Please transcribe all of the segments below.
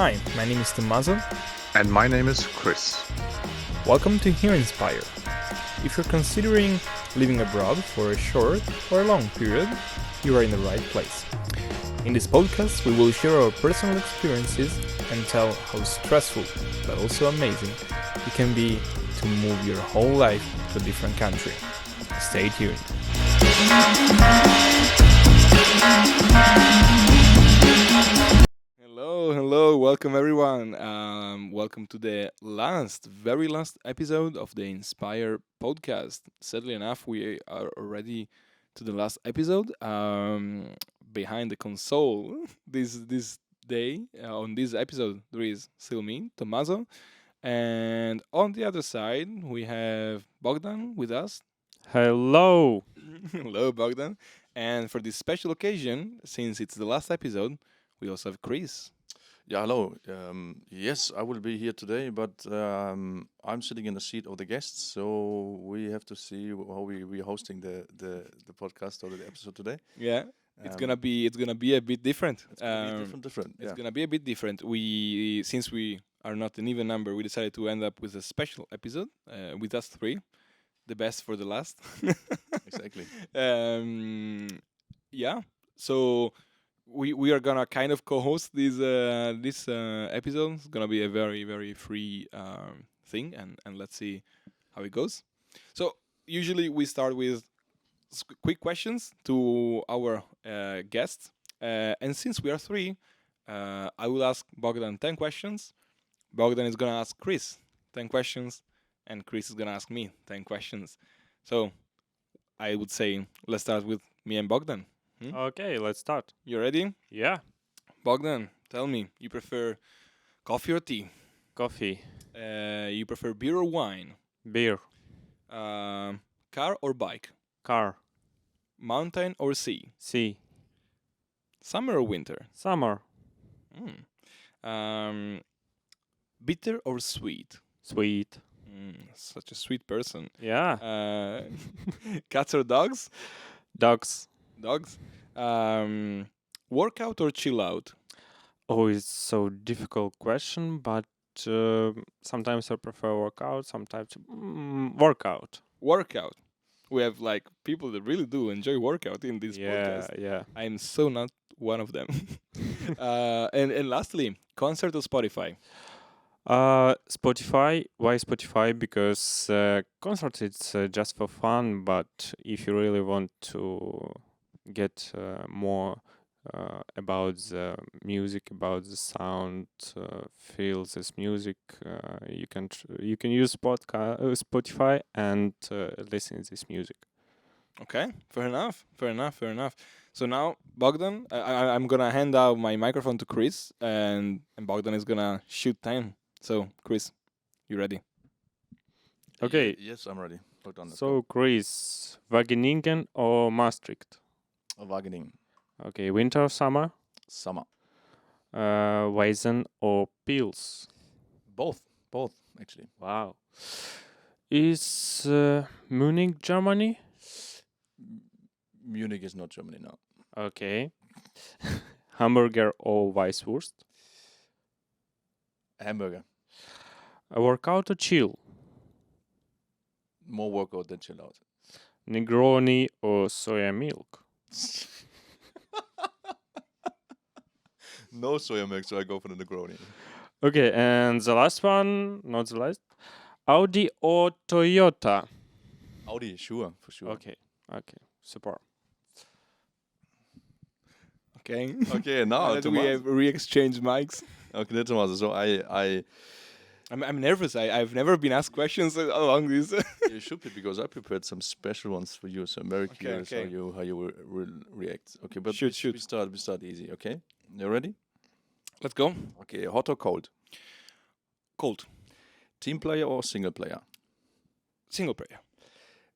Hi, my name is Tommaso. And my name is Chris. Welcome to HEARIN'spire. If you're considering living abroad for a short or a long period, you are in the right place. In this podcast, we will share our personal experiences and tell how stressful, but also amazing, it can be to move your whole life to a different country. Stay tuned. Hello, welcome everyone. Welcome to the very last episode of the Inspire podcast. Sadly enough, we are already to the last episode. Behind the console this day, on this episode, there is still me, Tommaso, and on the other side we have Bogdan with us. Hello. Hello, Bogdan. And for this special occasion, since it's the last episode, we also have Chris. Yeah, hello. Yes, I will be here today, but I'm sitting in the seat of the guests, so we have to see how we're hosting the podcast or the episode today. Yeah, it's gonna be a bit different. It's gonna be different. It's gonna be a bit different. Since we are not an even number, we decided to end up with a special episode with us three, the best for the last. Exactly. Yeah. So we are gonna kind of co-host this episode. It's gonna be a very, very free thing, and let's see how it goes. So usually we start with quick questions to our guests, and since we are three, I will ask Bogdan 10 questions. Bogdan is gonna ask Chris 10 questions, and Chris is gonna ask me 10 questions. So I would say let's start with me and Bogdan. Okay, let's start. You ready? Yeah. Bogdan, tell me, you prefer coffee or tea? Coffee. You prefer beer or wine? Beer. Car or bike? Car. Mountain or sea? Sea. Summer or winter? Summer. Bitter or sweet? Sweet. Such a sweet person. Yeah. Cats or dogs? Dogs. Dogs. Workout or chill out? Oh, it's so difficult question, but sometimes I prefer workout, sometimes workout. Workout. We have like people that really do enjoy workout in this podcast. Yeah. I'm so not one of them. And lastly, concert or Spotify? Spotify. Why Spotify? Because concert it's just for fun, but if you really want to get more about the music, about the sound, feel this music, you can use Spotify and listen to this music. Okay, fair enough. So now, Bogdan, I'm gonna hand out my microphone to Chris, and Bogdan is gonna shoot 10. So, Chris, you ready? Okay. Yes, I'm ready. So, Chris, Wageningen or Maastricht? Wageningen. Okay, winter or summer? Summer. Weizen or Pils? Both actually. Wow. Is Munich Germany? Munich is not Germany now. Okay. Hamburger or Weisswurst? Hamburger. A workout or chill? More workout than chill out. Negroni or soya milk? No soya milk, so I go for the Negroni. Okay, and the last one, not the last. Audi or Toyota? Audi, for sure. Okay, super. Okay. Okay, now we have re-exchange mics. Okay, Tommaso. So I'm nervous. I've never been asked questions along this. you should be, because I prepared some special ones for you. So I'm very curious okay. how you will react. Okay, but Shoot. We start easy. Okay, you ready? Let's go. Okay, hot or cold? Cold. Team player or single player? Single player.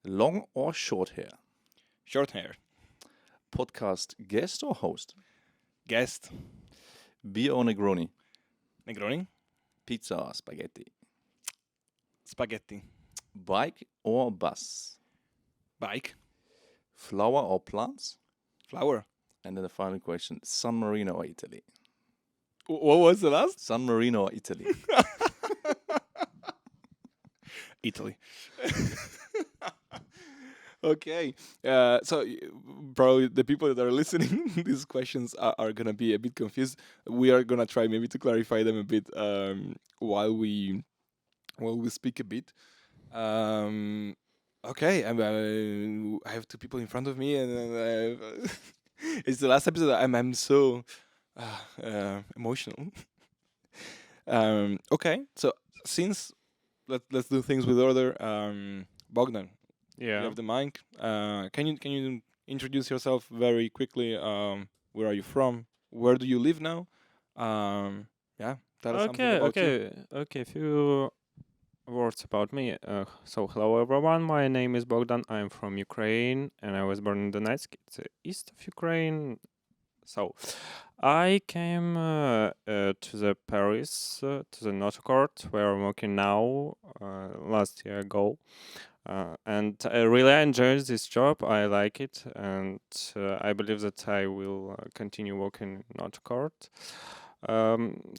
Long or short hair? Short hair. Podcast guest or host? Guest. Beer or Negroni? Negroni. Pizza or spaghetti? Spaghetti. Bike or bus? Bike. Flower or plants? Flower. And then the final question, San Marino or Italy? What was the last? San Marino, Italy. Italy. Okay. So probably the people that are listening, these questions are gonna be a bit confused. We are gonna try maybe to clarify them a bit while we speak a bit. Um, okay. I have two people in front of me, and it's the last episode. I'm so emotional. Okay. So since let's do things with order. Bogdan, you Yeah. have the mic. Can you introduce yourself very quickly? Where are you from? Where do you live now? Yeah, tell us something about you. Okay. Few words about me. So hello everyone. My name is Bogdan. I'm from Ukraine, and I was born in Donetsk. It's east of Ukraine. So I came to the Paris to the Noto Court where I'm working now. Last year ago. And I really enjoy this job. I like it, and I believe that I will continue working in Noto Court.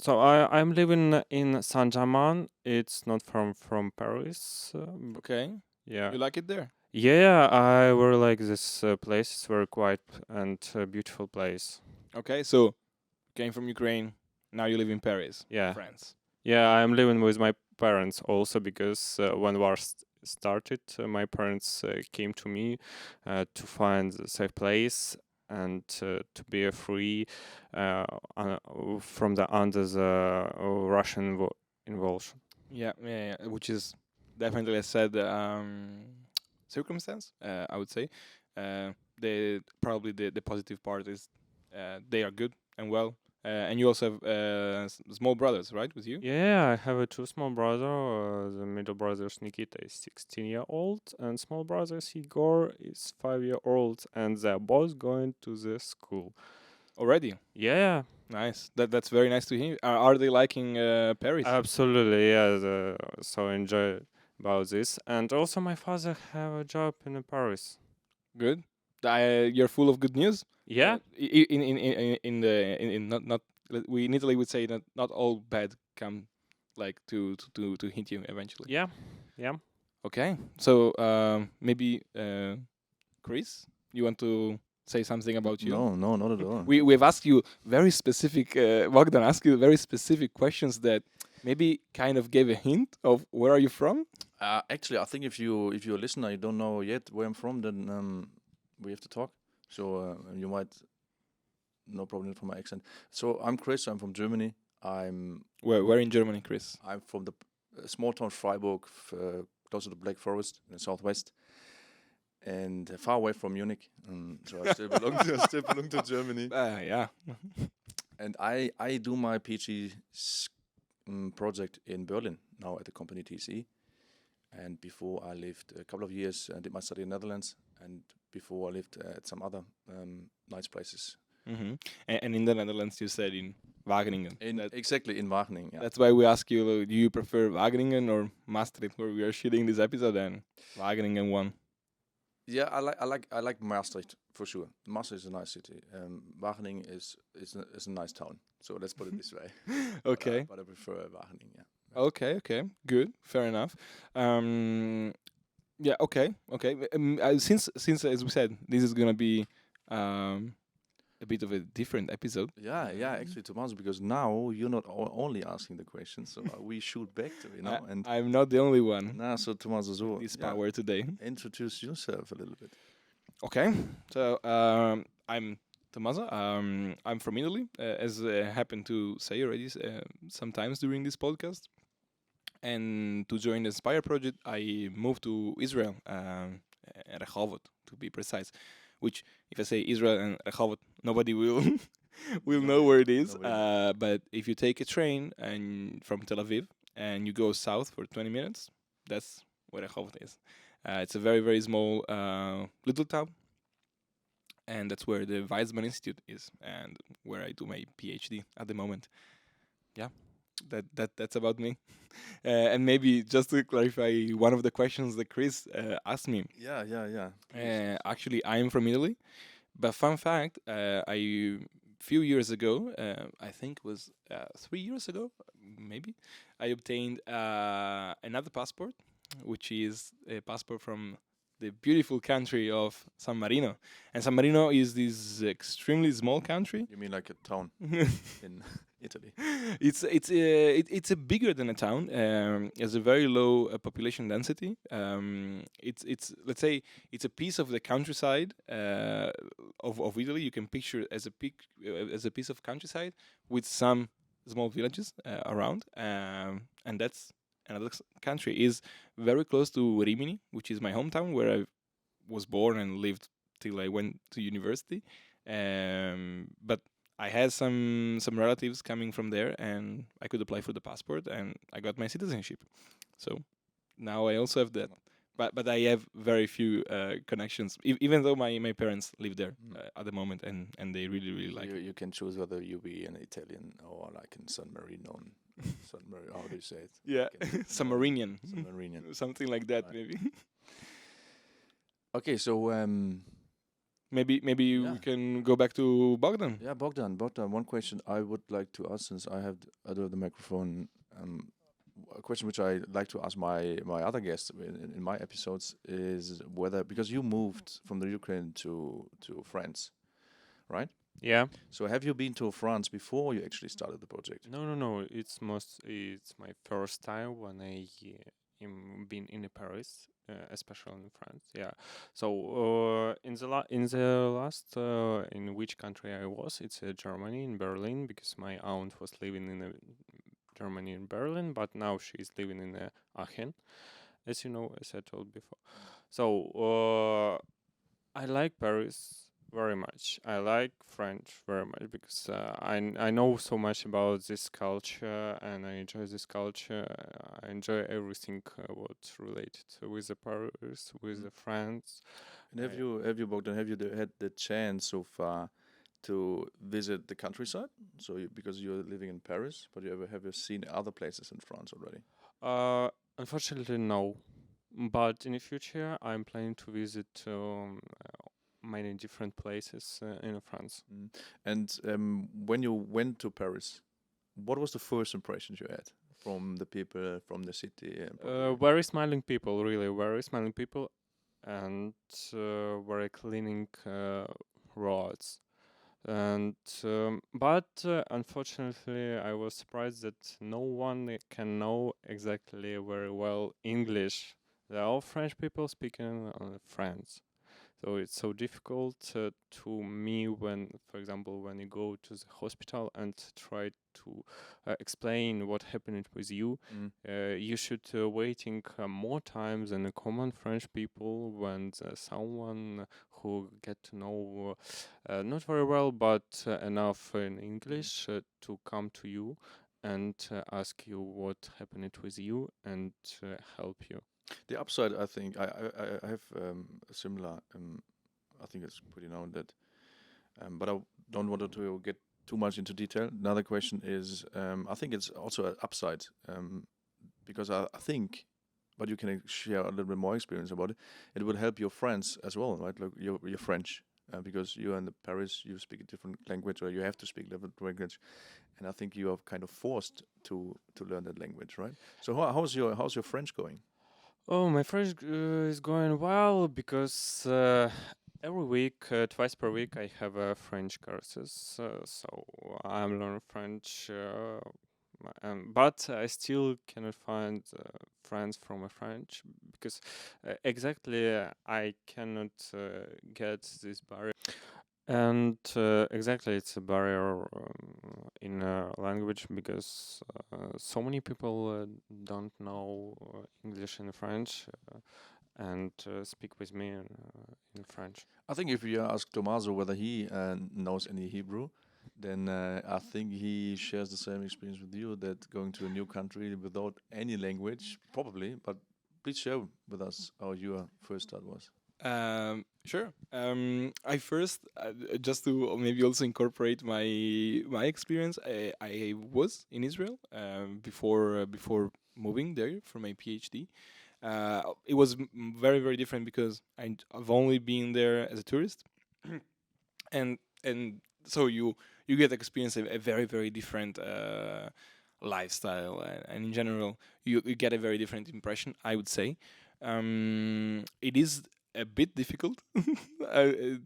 So I'm living in Saint-Germain. It's not from Paris. Okay, Yeah. you like it there? Yeah, I really like this place. It's very quiet and beautiful place. Okay, so came from Ukraine. Now you live in Paris, Yeah. France. Yeah, I'm living with my parents also because when war started, my parents came to me to find a safe place and to be free from the under the Russian invasion. Yeah, which is definitely a sad circumstance. I would say. The positive part is they are good and well, and you also have small brothers, right, with you? Yeah, I have a two small brother. The middle brother Nikita is 16-year-old, and small brother Igor is 5-year-old, and they're both going to the school. Already. Yeah, Nice. That's very nice to hear. Are they liking Paris? absolutely. Yeah, so enjoy about this, and also my father have a job in Paris. Good. You're full of good news. Yeah, In not we in Italy would say that not all bad come like to hit you eventually. yeah, yeah. Okay. So maybe Chris, you want to say something about you? No, not at all. We've asked you very specific. Bogdan asked you very specific questions that maybe kind of gave a hint of where are you from. Actually, I think if you're a listener, you don't know yet where I'm from, then we have to talk. So you might no problem for my accent. So I'm Chris. I'm from Germany. Where in Germany, Chris? I'm from the small town Freiburg, close to the Black Forest in the southwest, and far away from Munich. So I still belong to Germany. Yeah. And I do my PhD project in Berlin now at the company TC. And before I lived a couple of years and did my study in the Netherlands. And before I lived at some other nice places. Mm-hmm. And in the Netherlands, you said in Wageningen. Exactly, in Wageningen. Yeah. That's why we ask you: do you prefer Wageningen or Maastricht, where we are shooting this episode? And Wageningen won. Yeah, I like Maastricht for sure. Maastricht is a nice city. Wageningen is a nice town. So let's put it this way. Okay. But I prefer Wageningen. Yeah. Okay. Good. Fair enough. Yeah. Okay. Since as we said, this is gonna be a bit of a different episode. Yeah, actually, Tommaso, because now you're not only asking the questions, so we shoot back to you know. And I'm not the only one. so Tommaso, so This power today. introduce yourself a little bit. Okay, so I'm Tommaso. I'm from Italy, as I happened to say already sometimes during this podcast. And to join the Inspire project, I moved to Israel, Rehovot to be precise. Which, if I say Israel and Rehovot, nobody will will know where it is. But if you take a train and from Tel Aviv and you go south for 20 minutes, that's where Rehovot is. It's a very, very small little town. And that's where the Weizmann Institute is and where I do my PhD at the moment. Yeah, that's about me. And maybe just to clarify one of the questions that Chris asked me. Yeah. Actually, I am from Italy. But fun fact, I few years ago, I think it was 3 years ago, maybe, I obtained another passport, which is a passport from the beautiful country of San Marino. And San Marino is this extremely small country. You mean like a town in Italy? It's a bigger than a town. It has a very low population density. It's let's say it's a piece of the countryside of Italy. You can picture as a piece of countryside with some small villages around, and that's another country. Is very close to Rimini, which is my hometown, where I was born and lived till I went to university. But I had some relatives coming from there, and I could apply for the passport, and I got my citizenship. So now I also have that. But I have very few connections, even though my parents live there at the moment, and they really like you, it. you can choose whether you be an Italian or like in San Marino. San Marino, how do you say it? Yeah, Like Submarinian, San Marino. something like that, Right. maybe. Okay, so Maybe Yeah. we can go back to Bogdan. yeah, Bogdan, one question I would like to ask, since I do have the microphone. A question which I like to ask my other guests in my episodes is whether, because you moved from the Ukraine to France, right? Yeah. So have you been to France before you actually started the project? No. It's my first time when I been in Paris, especially in France. Yeah. So in the last in which country I was, it's Germany, in Berlin, because my aunt was living in Germany, in Berlin, but now she's living in Aachen, as you know, as I told before. So I like Paris very much. I like French very much because I know so much about this culture, and I enjoy this culture. I enjoy everything what's related with the Paris, with the France. And have you Bogdan, had the chance so far to visit the countryside? So because you're living in Paris, but have you seen other places in France already? Unfortunately, no. But in the future, I'm planning to visit many different places in France. Mm. And when you went to Paris, what was the first impressions you had from the people, from the city? And probably- Very smiling people, really, very smiling people, and very cleaning roads. And but unfortunately, I was surprised that no one can know exactly very well English. They're all French people speaking French. So it's so difficult to me when, for example, when you go to the hospital and try to explain what happened with you, you should waiting more times than the common French people when someone who get to know not very well but enough in English to come to you and ask you what happened with you and help you. The upside, I think, I have a similar. I think it's pretty known that, but I don't want to get too much into detail. Another question is, I think it's also an upside, because I think, but you can share a little bit more experience about it. It would help your friends as well, right? Like you're French, because you're in Paris, you speak a different language, or you have to speak a different language, and I think you are kind of forced to learn that language, right? So how's your French going? Oh, my French is going well because every week, twice per week, I have French courses. So I'm learning French, but I still cannot find friends from a French because exactly I cannot get this barrier. And exactly, it's a barrier in language because so many people don't know English and French and speak with me in French. I think if you ask Tommaso whether he knows any Hebrew, then I think he shares the same experience with you, that going to a new country without any language, probably. But please share with us how your first start was. Sure. I first, just to maybe also incorporate my experience. I was in Israel before moving there for my PhD. It was very different because I've only been there as a tourist, and so you get to experience a very very different lifestyle, and in general you get a very different impression, I would say. It is a bit difficult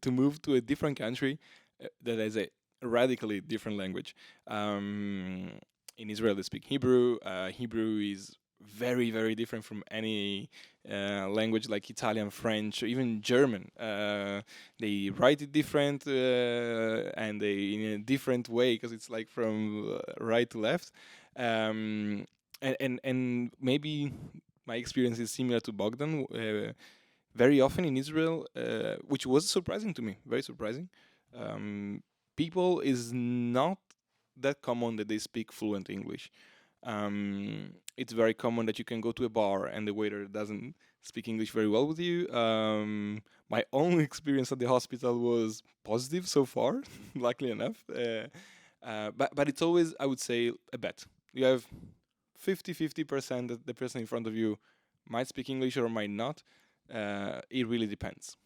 to move to a different country that has a radically different language. Um, in Israel, they speak Hebrew. Hebrew is very, very different from any language like Italian, French, or even German. They write it different, and they in a different way because it's like from right to left. And maybe my experience is similar to Bogdan. Very often in Israel, which was surprising to me, very surprising. People is not that common that they speak fluent English. It's very common that you can go to a bar and the waiter doesn't speak English very well with you. My own experience at the hospital was positive so far, luckily enough. But it's always, I would say, a bet. You have 50-50% that the person in front of you might speak English or might not. It really depends.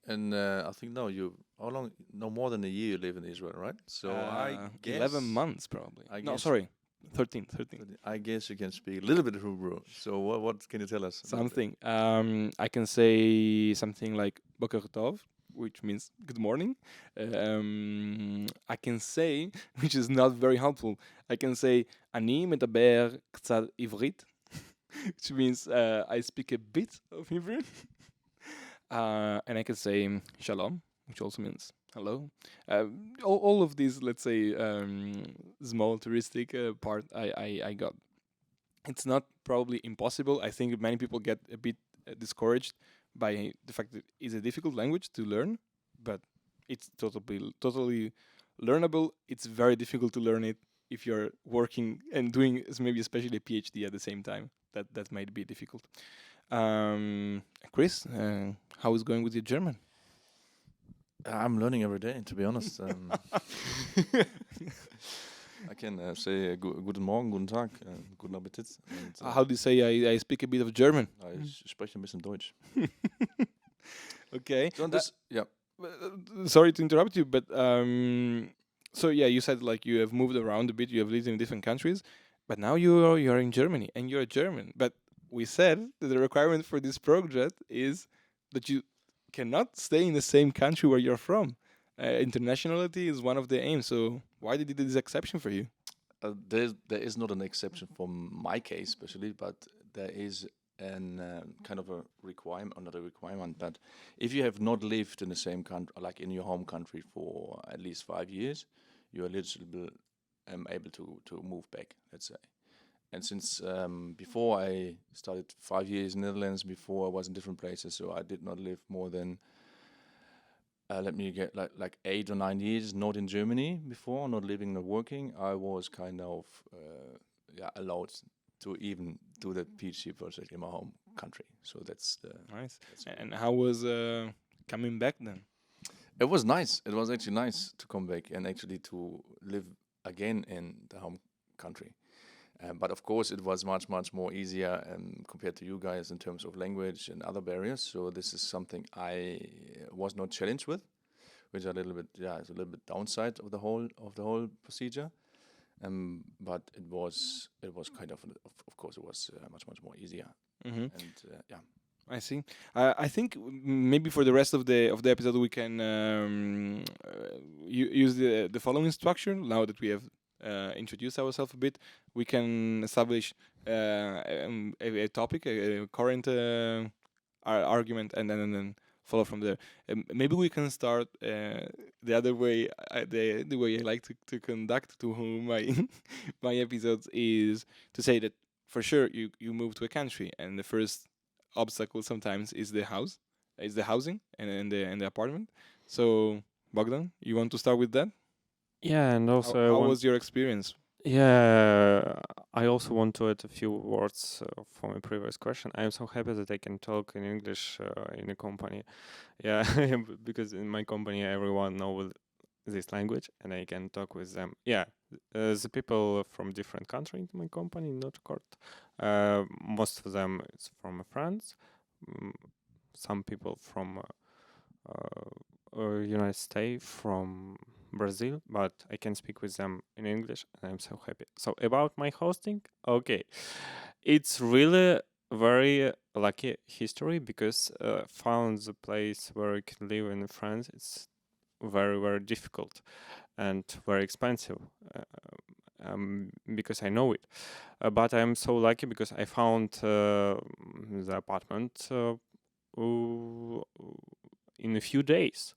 And I think no, you how long? No more than a year you live in Israel, right? So I guess 11 months probably. I No, guess- sorry, 13. I guess you can speak a little bit Hebrew. So what can you tell us? about it? Something. I can say something like Boker Tov, which means good morning. I can say, which is not very helpful, I can say, אני מדבר קצת עברית, which means I speak a bit of Hebrew. And I can say shalom, which also means hello. All of these, let's say, small touristic part I got. It's not probably impossible. I think many people get a bit discouraged by the fact that it's a difficult language to learn, but it's totally learnable. It's very difficult to learn it if you're working and doing maybe especially a PhD at the same time. That might be difficult. Chris, how is going with your German? I'm learning every day, to be honest. I can say guten Morgen, guten Tag, guten Appetit. Und, How do you say I speak a bit of German? ich spreche ein bisschen Deutsch. Okay. So, and this, yeah. Sorry to interrupt you, but so yeah, you said like you have moved around a bit, you have lived in different countries, but now you're in Germany and you're German. But we said that the requirement for this project is that you cannot stay in the same country where you're from. Internationality is one of the aims. So why did they do this exception for you? There is not an exception for my case, especially, but there is an kind of a requirement, or not a requirement, but if you have not lived in the same country, like in your home country, for at least 5 years, you are eligible, able to move back, let's say. And since before I started 5 years in Netherlands, before I was in different places, so I did not live more than let me get like 8 or 9 years not in Germany before, not living or working. I was kind of allowed to even do the PhD project in my home country. So that's the Nice. that's And how was coming back then? It was nice. It was actually nice to come back and actually to live again in the home country. But of course, it was much more easier compared to you guys in terms of language and other barriers. So this is something I was not challenged with, which are a little bit is a little bit downside of the whole procedure. But it was kind of course it was much more easier. Mm-hmm. And I see. I think maybe for the rest of the episode we can use the following structure. Now that we have introduced ourselves a bit, we can establish a topic, a current argument, and then follow from there. Maybe we can start the other way. The way I like to conduct my my episodes is to say that for sure you move to a country, and the first obstacle sometimes is the housing, and the apartment. So Bogdan, you want to start with that? Yeah, and also How was your experience? Yeah, I also want to add a few words for my previous question. I am so happy that I can talk in English in a company. Yeah, because in my company everyone knows this language and I can talk with them. Yeah, the people from different countries in my company, not court. Most of them is from France. Some people from United States, from Brazil, but I can speak with them in English, and I'm so happy. So about my hosting, okay, it's really very lucky history because found the place where I can live in France. It's very difficult and very expensive. Because I know it, but I'm so lucky because I found the apartment in a few days,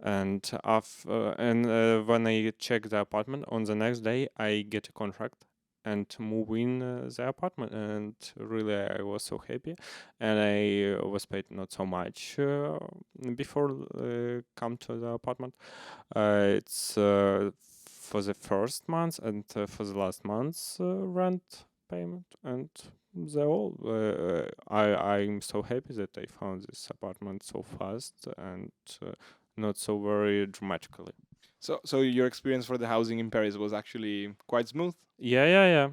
and when I check the apartment on the next day, I get a contract and move in the apartment, and really I was so happy, and I was paid not so much before come to the apartment. It's for the first month and for the last month's rent payment, and they all. I'm so happy that I found this apartment so fast and not so very dramatically. So your experience for the housing in Paris was actually quite smooth. Yeah.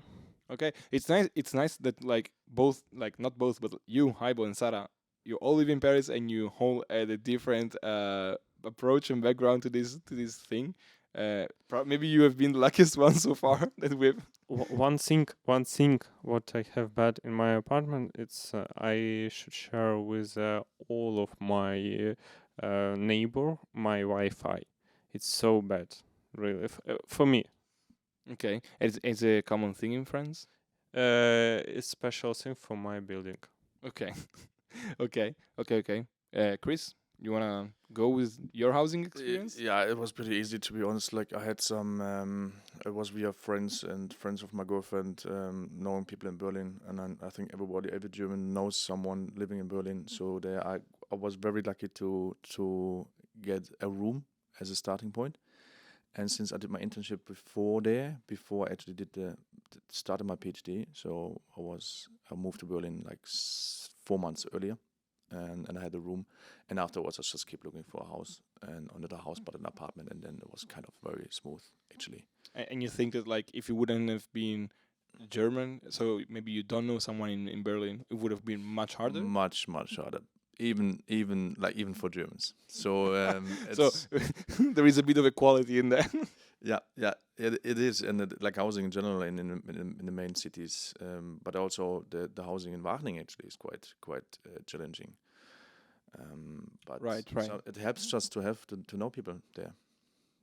Okay, it's nice. It's nice that like both, like not both, but you, Haibo and Sarah, you all live in Paris and you hold a different approach and background to this thing. Maybe you have been the luckiest one so far that we've. One thing, what I have bad in my apartment, it's I should share with all of my neighbor my Wi-Fi. It's so bad, really, for me. Okay, it's a common thing in France. It's special thing for my building. Okay, okay. Chris, you wanna go with your housing experience? Yeah, it was pretty easy, to be honest. Like I had some, it was via friends and friends of my girlfriend, knowing people in Berlin, and I think every German knows someone living in Berlin. So there, I was very lucky to get a room as a starting point. And since I did my internship before I actually started my PhD, so I moved to Berlin like 4 months earlier, and I had a room, and afterwards I just kept looking for a house, and not a house but an apartment, and then it was kind of very smooth actually. And you think that like if you wouldn't have been German, so maybe you don't know someone in Berlin, it would have been much harder. Much harder, even for Germans. So So there is a bit of equality in there. yeah, it is, and like housing in general in the main cities, but also the housing in Wageningen actually is quite challenging. But Right. so it helps just to know people there.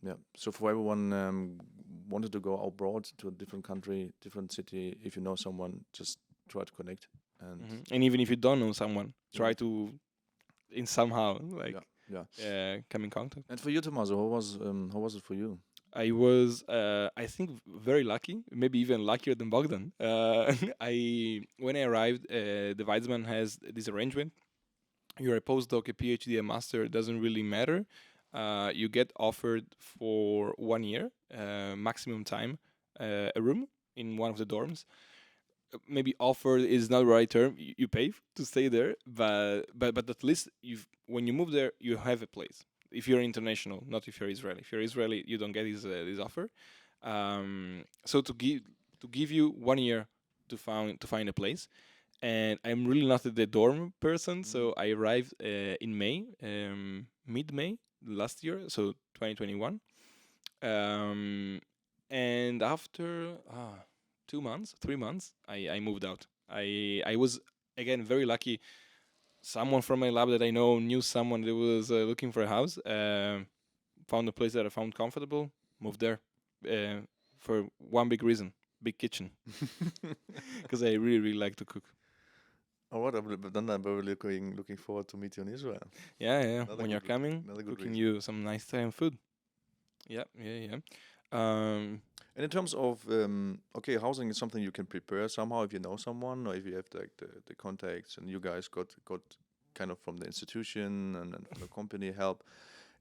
Yeah. So for everyone wanted to go abroad to a different country, different city, if you know someone, just try to connect. And And even if you don't know someone, try to, in somehow, like come in contact. And for you, Tommaso, how was it for you? I was, I think, very lucky. Maybe even luckier than Bogdan. When I arrived, the Weizmann has this arrangement. You're a postdoc, a PhD, a master. It doesn't really matter. You get offered for 1 year, maximum time, a room in one of the dorms. Maybe offered is not the right term. You pay to stay there, but at least when you move there, you have a place. If you're international, not if you're Israeli. If you're Israeli, you don't get this offer. So to give you 1 year to find a place, and I'm really not the dorm person, so I arrived in May, mid-May last year, so 2021, and after 2 months, 3 months, I moved out. I was again very lucky. Someone from my lab that I know knew someone that was looking for a house. Found a place that I found comfortable. Moved there for one big reason: big kitchen, because I really like to cook. Oh, what? Then I'm very looking forward to meet you in Israel. Yeah. Another When you're good- coming, another good cooking reason. you some nice Italian food. Yeah. And in terms of okay, housing is something you can prepare somehow if you know someone or if you have like the contacts, and you guys got kind of from the institution and from the company help.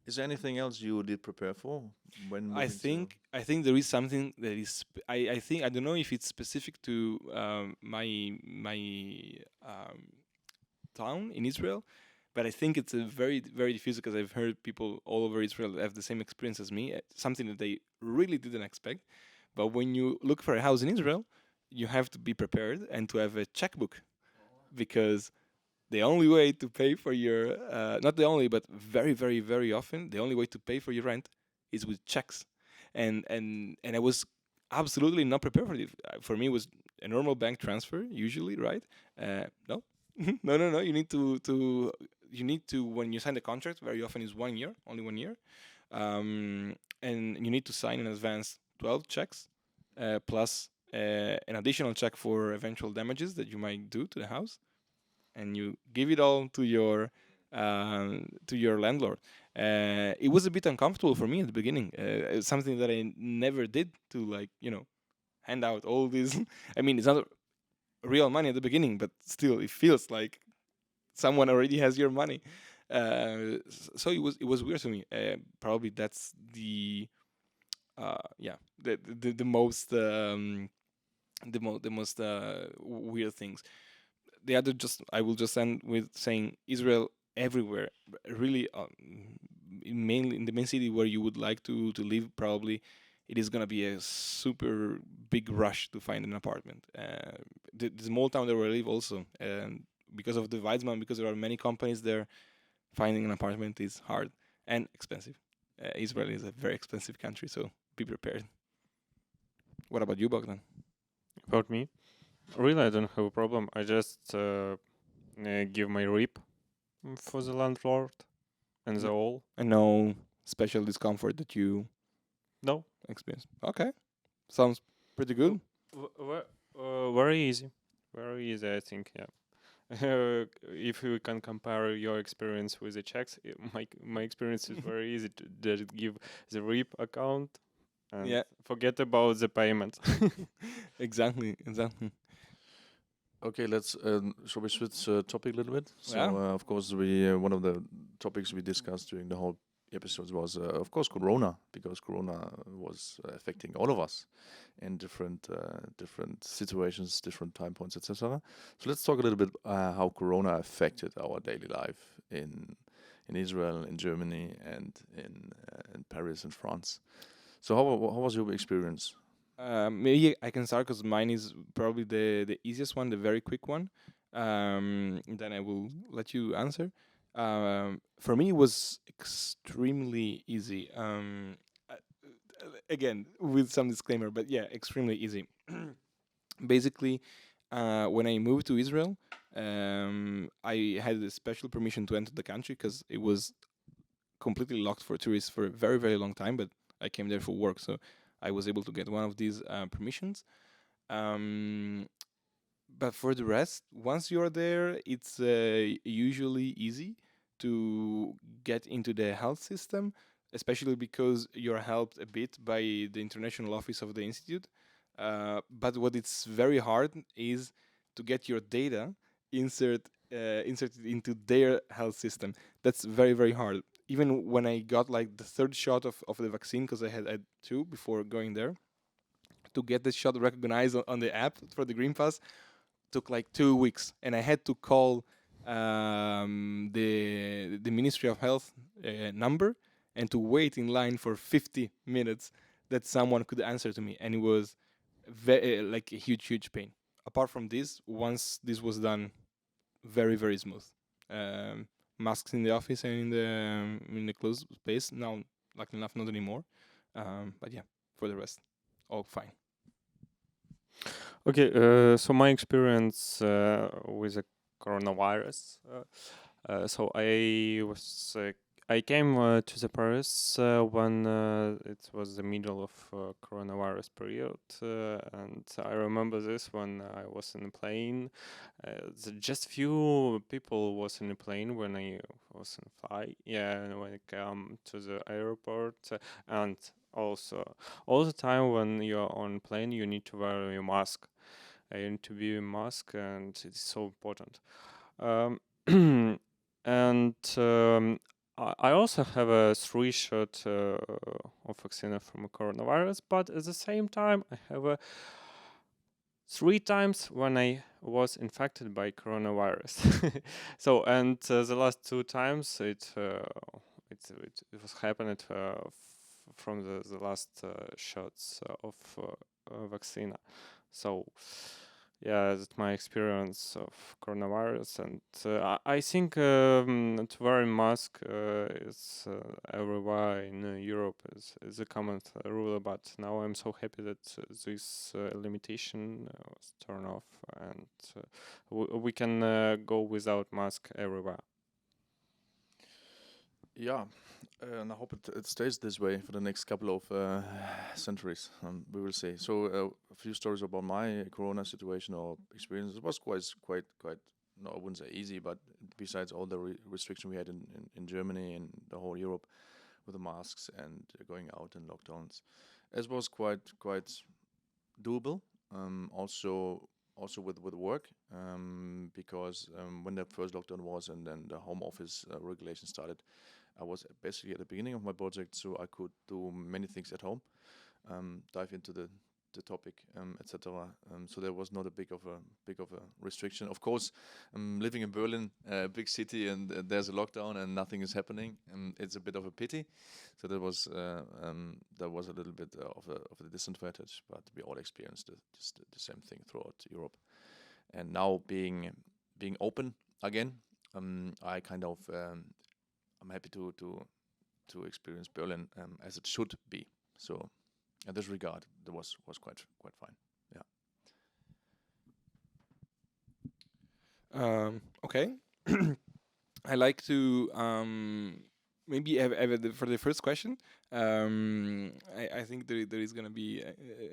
Is there anything else you did prepare for when I moving to- think there is something that is. I think I don't know if it's specific to my town in Israel, but I think it's a very diffuse because I've heard people all over Israel that have the same experience as me. Something that they really didn't expect. But when you look for a house in Israel, you have to be prepared and to have a checkbook, because the only way to pay for your not the only, but very often the only way to pay for your rent is with checks, and I was absolutely not prepared for it. For me, it was a normal bank transfer usually, right? No, no. You need to when you sign the contract. Very often is 1 year, only 1 year, and you need to sign in advance 12 checks, plus an additional check for eventual damages that you might do to the house, and you give it all to your landlord. It was a bit uncomfortable for me at the beginning. It's something that I never did to, like, hand out all these. I mean, it's not real money at the beginning, but still, it feels like someone already has your money. So it was weird to me. Probably that's yeah, the most the most weird things. The other, just I will just end with saying Israel everywhere, really, mainly in the main city where you would like to live. Probably it is gonna be a super big rush to find an apartment. The small town where I live also, and because of the Weizmann, because there are many companies there, finding an apartment is hard and expensive. Israel is a very expensive country, so be prepared. What about you, Bogdan? About me, really, I don't have a problem. I just give my RIP for the landlord and the all. And no special discomfort that you No, experience. Okay, sounds pretty good. very easy, very easy. I think, yeah. If we can compare your experience with the checks, my experience is very easy to just give the RIP account and Yeah. forget about the payment. Exactly. Okay, let's shall we switch topic a little bit? So Yeah. of course we one of the topics we discussed during the whole episodes was of course Corona, because Corona was affecting all of us in different situations, different time points, etc. So let's talk a little bit how Corona affected our daily life in Israel, in Germany, and in Paris and France. So how was your experience? Maybe I can start because mine is probably the easiest one, the very quick one. Then I will let you answer. For me, it was extremely easy. Again, with some disclaimer, but yeah, extremely easy. Basically, when I moved to Israel, I had a special permission to enter the country because it was completely locked for tourists for a very, very long time. But I came there for work, so I was able to get one of these permissions. Um, but for the rest, once you're there, it's usually easy to get into the health system, especially because you're helped a bit by the international office of the institute. But what it's very hard is to get your data inserted into their health system. That's very, very hard. Even when I got like the third shot of the vaccine, because I had two before going there, to get the shot recognized on the app for the Green Pass took like 2 weeks, and I had to call the Ministry of Health number and to wait in line for 50 minutes that someone could answer to me, and it was like a huge pain. Apart from this, once this was done, very, very smooth. Um, Masks in the office and in the closed space. Now, luckily enough, not anymore. But yeah, for the rest, all fine. Okay, so my experience with the coronavirus. So I came to the Paris when it was the middle of coronavirus period, and I remember this when I was in a plane. Just few people was in a plane when I was in flight. Yeah, and when I come to the airport, and also all the time when you're on plane, you need to wear your mask. You need to be a mask, and it's so important. Um, and I also have a 3-shot of vaccine from coronavirus, but at the same time, I have a 3 times when I was infected by coronavirus. So, and the last 2 times it was happened from the last shots of vaccine. So Yeah, that's my experience of coronavirus, and I think to wearing mask is everywhere in Europe is a common rule. But now I'm so happy that this limitation was turned off, and we can go without mask everywhere. Yeah, and I hope it stays this way for the next couple of centuries. We will see. So a few stories about my Corona situation or experience. It was quite. No, I wouldn't say easy, but besides all the restriction we had in Germany and the whole Europe with the masks and going out and lockdowns, it was quite doable. Also with work, because when the first lockdown was and then the home office regulation started, I was basically at the beginning of my project, so I could do many things at home, dive into the topic, etc. So there was not a big of a restriction. Of course, living in Berlin, a big city, and there's a lockdown and nothing is happening, it's a bit of a pity. So that was a little bit of a disadvantage, but we all experienced the same thing throughout Europe. And now being open again, I kind of I'm happy to experience Berlin as it should be. So in this regard, that was quite fine. Yeah. Okay. I like to maybe have for the first question. I think there is gonna be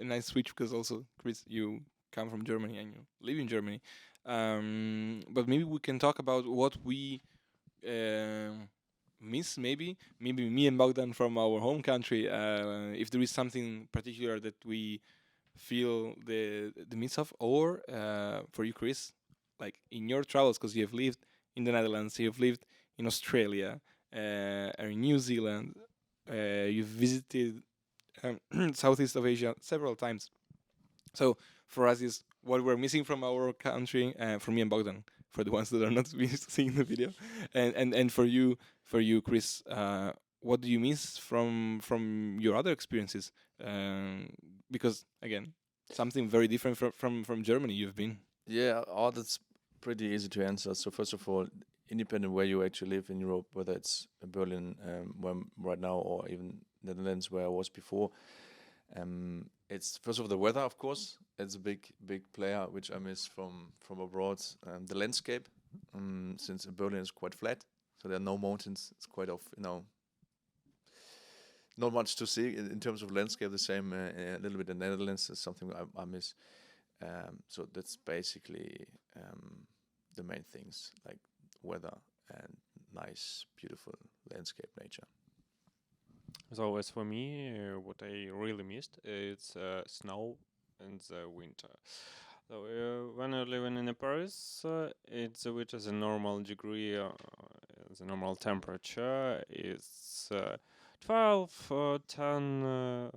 a nice switch because also Chris, you come from Germany and you live in Germany. But maybe we can talk about what we miss. Maybe me and Bogdan from our home country. If there is something particular that we feel the miss of, or for you, Chris, like in your travels, because you have lived in the Netherlands, you have lived in Australia, or in New Zealand, you've visited Southeast of Asia several times. So for us, is what we're missing from our country, for me and Bogdan, for the ones that are not seeing the video, and for you, Chris, what do you miss from your other experiences? Because again, something very different from Germany. You've been. Yeah, oh, that's pretty easy to answer. So first of all, independent where you actually live in Europe, whether it's Berlin, where I'm right now, or even Netherlands, where I was before, it's first of all the weather, of course. It's a big player which I miss from abroad. The landscape, since Berlin is quite flat, so there are no mountains. It's quite not much to see in terms of landscape. The same a little bit in the Netherlands is something I miss. So that's basically the main things, like weather and nice, beautiful landscape nature. So as for me, what I really missed is snow in the winter. So when you're living in Paris, it's which is a normal degree, the normal temperature is 12 or 10.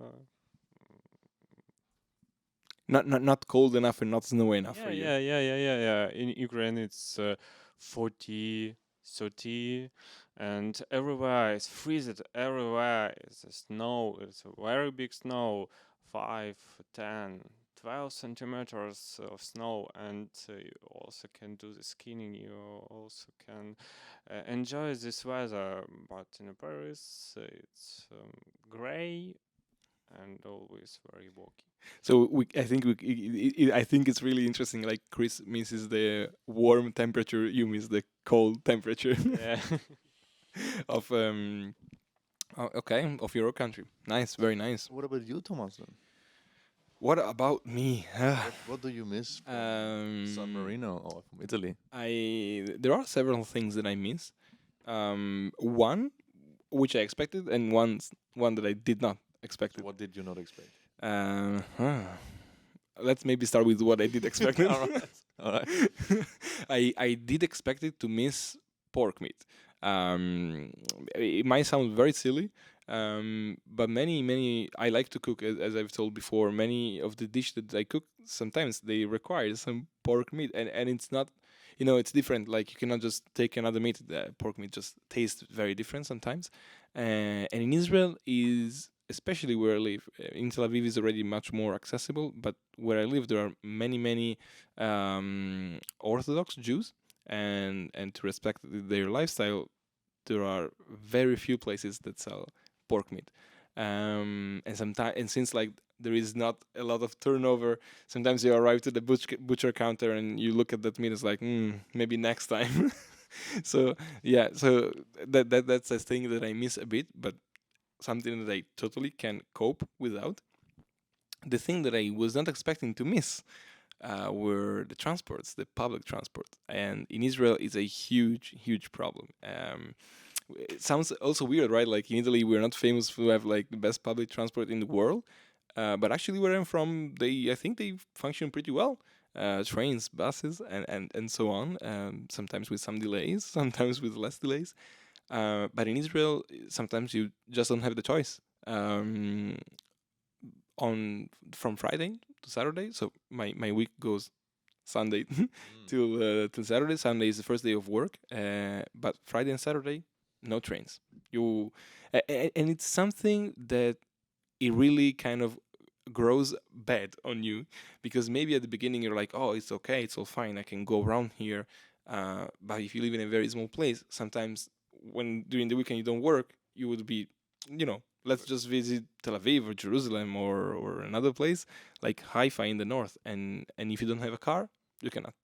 Not cold enough and not snowy enough for you. Yeah. In Ukraine, it's 40, 30, and everywhere is freezing. Everywhere is snow. It's a very big snow, 5, 10, 12 centimeters of snow, and you also can do the skiing. You also can enjoy this weather. But in Paris, it's gray and always very walky. So I think it's really interesting. Like Chris misses the warm temperature, you miss the cold temperature Yeah. of okay, of your country. Nice, very nice. What about you, Thomas? Then? What about me? What do you miss from San Marino or from Italy? There are several things that I miss. One which I expected, and one that I did not expect. So what did you not expect? Huh. Let's maybe start with what I did expect. All right. I did expect it to miss pork meat. It might sound very silly, but many I like to cook, as I've told before. Many of the dishes that I cook, sometimes they require some pork meat, and it's not, it's different. Like you cannot just take another meat. The pork meat just tastes very different sometimes. And in Israel is especially where I live. In Tel Aviv is already much more accessible, but where I live there are many Orthodox Jews, and to respect their lifestyle, there are very few places that sell pork meat. And sometimes, and since like there is not a lot of turnover, sometimes you arrive to the butcher counter and you look at that meat, it's like maybe next time. So yeah, so that's a thing that I miss a bit, but something that I totally can cope without. The thing that I was not expecting to miss were the transports, the public transport, and in Israel it's a huge problem. It sounds also weird, right? Like in Italy, we're not famous to have like the best public transport in the world, but actually, where I'm from, I think they function pretty well. Trains, buses, and so on. Sometimes with some delays, sometimes with less delays. But in Israel, sometimes you just don't have the choice. On From Friday to Saturday, so my week goes Sunday till Saturday. Sunday is the first day of work, but Friday and Saturday, no trains. And it's something that it really kind of grows bad on you, because maybe at the beginning you're like, oh, it's okay, it's all fine, I can go around here. But if you live in a very small place, sometimes when during the weekend you don't work, you would be, let's just visit Tel Aviv or Jerusalem or another place like Haifa in the north, and if you don't have a car, you cannot.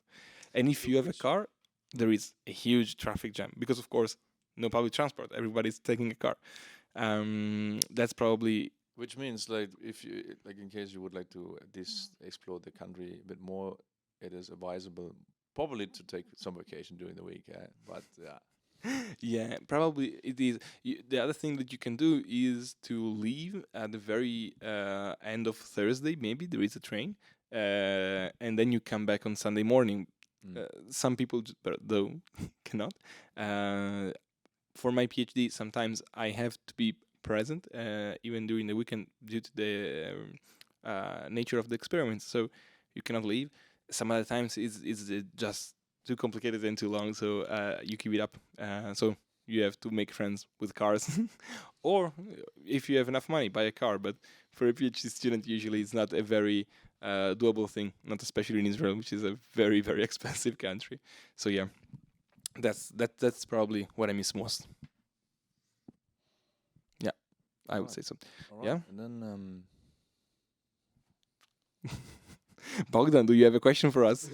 And if you have a car, there is a huge traffic jam because, of course, no public transport. Everybody's taking a car. That's probably. Which means, like, if you like, in case you would like to explore the country a bit more, it is advisable probably to take some vacation during the week. But yeah. Yeah, probably it is. The other thing that you can do is to leave at the very end of Thursday. Maybe there is a train, and then you come back on Sunday morning. Some people, though, cannot. For my PhD, sometimes I have to be present, even during the weekend, due to the nature of the experiments. So you cannot leave. Some other times it's just too complicated and too long, so you keep it up. So you have to make friends with cars, or if you have enough money, buy a car. But for a PhD student, usually it's not a very doable thing, not especially in Israel, which is a very expensive country. So yeah, that's probably what I miss most. Yeah, I would say so. All right. Yeah. And then Bogdan, do you have a question for us?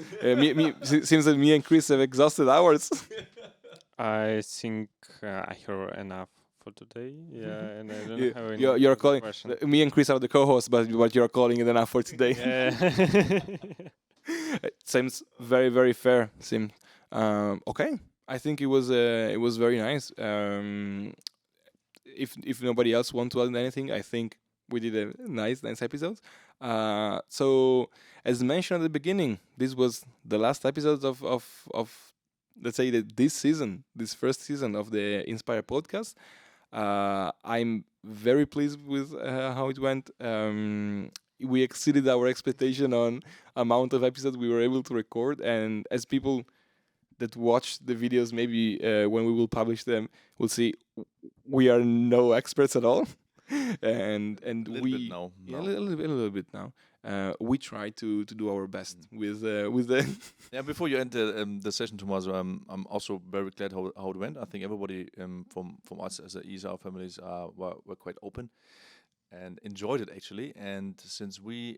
Seems that me and Chris have exhausted ours. I think I heard enough for today. Yeah, and I don't have any You're calling question. me and Chris are the co-hosts, but you're calling it enough for today. It seems very fair. Seems okay. I think it was very nice. If nobody else wants to add anything, I think we did a nice episode. So as mentioned at the beginning, this was the last episode of let's say that this first season of the Inspire podcast. I'm very pleased with how it went. We exceeded our expectation on amount of episodes we were able to record, and as people that watch the videos, maybe when we will publish them, will see we are no experts at all. and we now. Yeah, a little bit now. We try to do our best with the Yeah, before you end the session tomorrow, I'm also very glad how it went. I think everybody from us as a ESR families were quite open and enjoyed it actually. And since we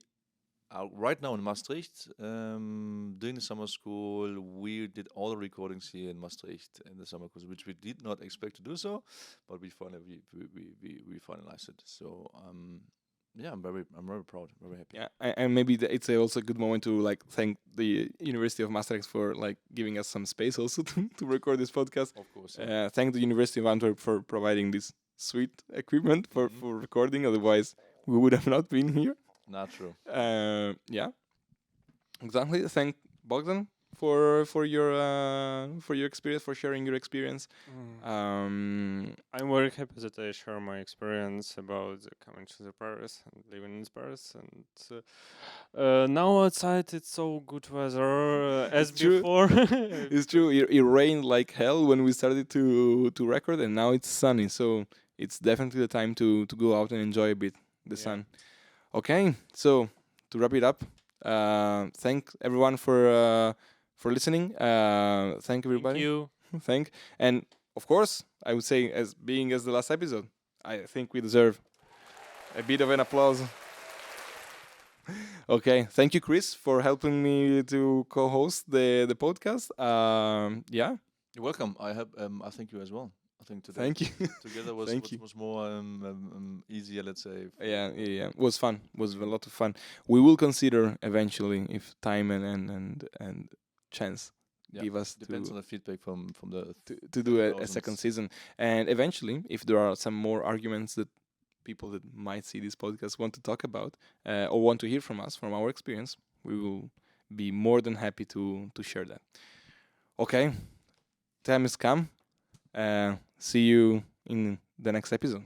are right now in Maastricht doing the summer school, we did all the recordings here in Maastricht in the summer course, which we did not expect to do so, but we finalized it. So yeah, I'm very proud, very happy. Yeah, and maybe it's also a good moment to like thank the University of Maastricht for like giving us some space also to record this podcast. Of course. Thank the University of Antwerp for providing this sweet equipment for recording. Otherwise, we would have not been here. Not true. Yeah, exactly. Thank Bogdan for your experience, for sharing your experience. I'm very happy that I share my experience about coming to the Paris and living in Paris. And now outside it's so good weather as before. It's true. It rained like hell when we started to record, and now it's sunny. So it's definitely the time to go out and enjoy a bit the Yeah. sun. Okay, so to wrap it up, thank everyone for listening. Thank everybody. Thank you. Thank, and of course, I would say, as being as the last episode, I think we deserve a bit of an applause. Okay, thank you, Chris, for helping me to co-host the podcast. Yeah, You're welcome. I thank you as well. I think today thank you. together was Thank you. was more easier, let's say. Yeah. It was fun. It was a lot of fun. We will consider eventually if time and chance Yeah, give us depends on the feedback from the to do a second thousands. season. And eventually, if there are some more arguments that people that might see this podcast want to talk about or want to hear from us, from our experience, we will be more than happy to share that. Okay, time has come. See you in the next episode.